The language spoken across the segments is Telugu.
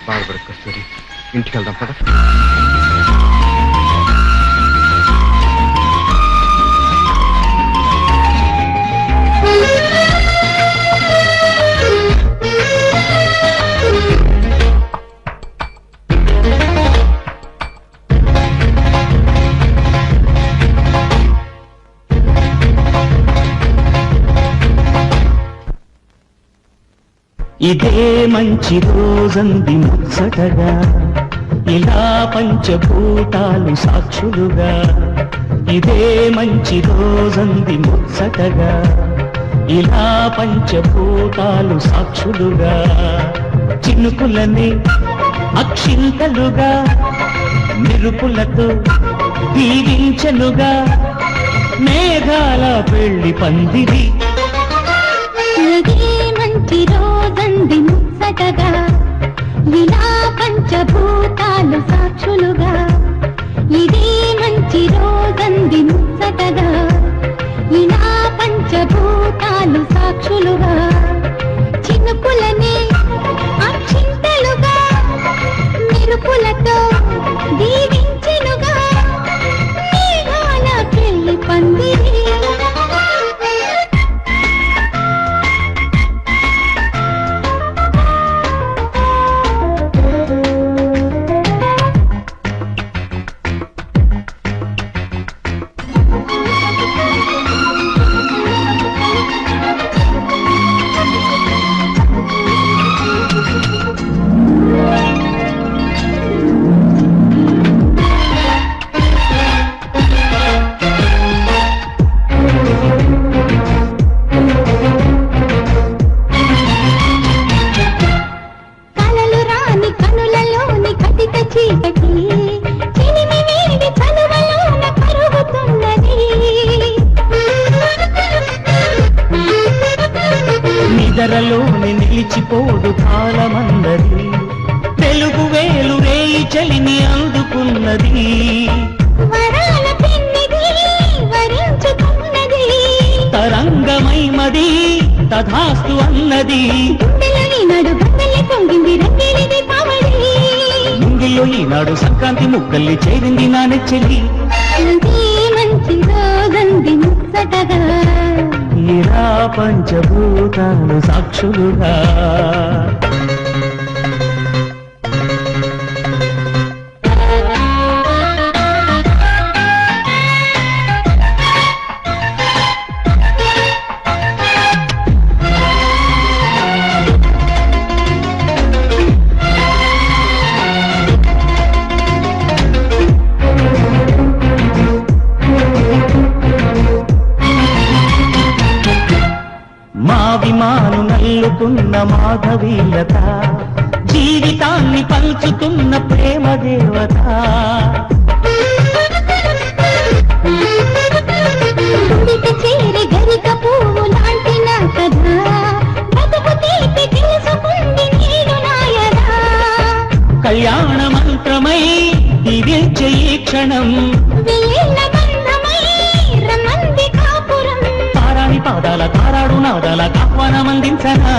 బాధపడకు కస్తూరి, ఇంటికి వెళ్దాం పద. ఇదే మంచి రోజంది ముచ్చటగా, ఇలా పంచభూతాలు సాక్షులుగా. ఇదే మంచి రోజంది ముచ్చటగా, ఇలా పంచభూతాలు సాక్షులుగా. చినుకులని అక్షింతలుగా, మెరుపులతో దీవించనుగా, మేఘాల పెళ్లి పందిరి. మంచి రోజంది ముచ్చటగా, ఇలా పంచభూతాలు సాక్షులుగా. ఇదే మంచి రోజంది ముచ్చటగా, ఇలా పంచభూతాలు సాక్షులుగా. చినుకులనే అక్షింతలుగా, మెరుపులతో దీవించెనుగా, మేఘాల పెళ్లి పందిరి. నిదరలోని నిలిచిపోదు కాలమందరి, తెలుగు వేలు రేయి చలిని అందుకున్నది. తరంగమై మది తథాస్తు అన్నది. ముంగిలో ఈనాడు సంక్రాంతి ముక్కల్ని చేరింది నా నెచ్చలి. మంచి రోజంది ముచ్చటగా, ఇలా పంచభూతాలు సాక్షులుగా. మావిమాను నల్లుకున్న మాధవీలత, జీవితాన్ని పంచుతున్న ప్రేమ దేవత. చేరి గరిక పువ్వు లాంటి నా కథ, బతుకు తీపి తెలుసుకుంది నేను నాయనా. కళ్యాణ మంత్రమై దివ్యే ఈ క్షణం, పాదాల తారాడు నాదాల ఆహ్వానం అందించనా.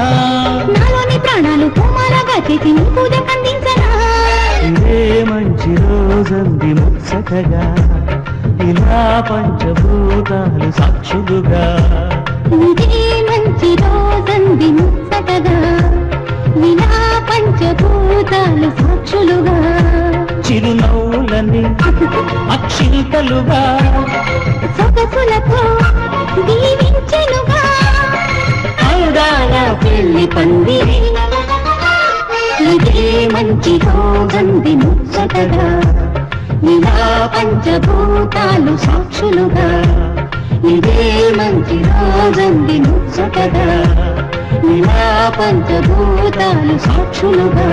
నాలోని ప్రాణాలు కోమాలగా చేసి నీ పూజ కందించనా. ఇదే మంచి రోజంది ముచ్చటగా, ఇలా పంచభూతాలు సాక్షులుగా. ఇదే మంచి రోజంది ముచ్చటగా, ఇలా పంచభూతాలు సాక్షులుగా. చిరునవ్వులని అక్షింతలుగా, సొగసులతో దీవించెనుగా, అందాల పెళ్లి పందిరి. ఇదే మంచి రోజంది ముచ్చటగా, ఇలా పంచభూతాలు సాక్షులుగా. ఇదే మంచి రోజంది ముచ్చటగా, ఇలా పంచభూతాలు సాక్షులుగా.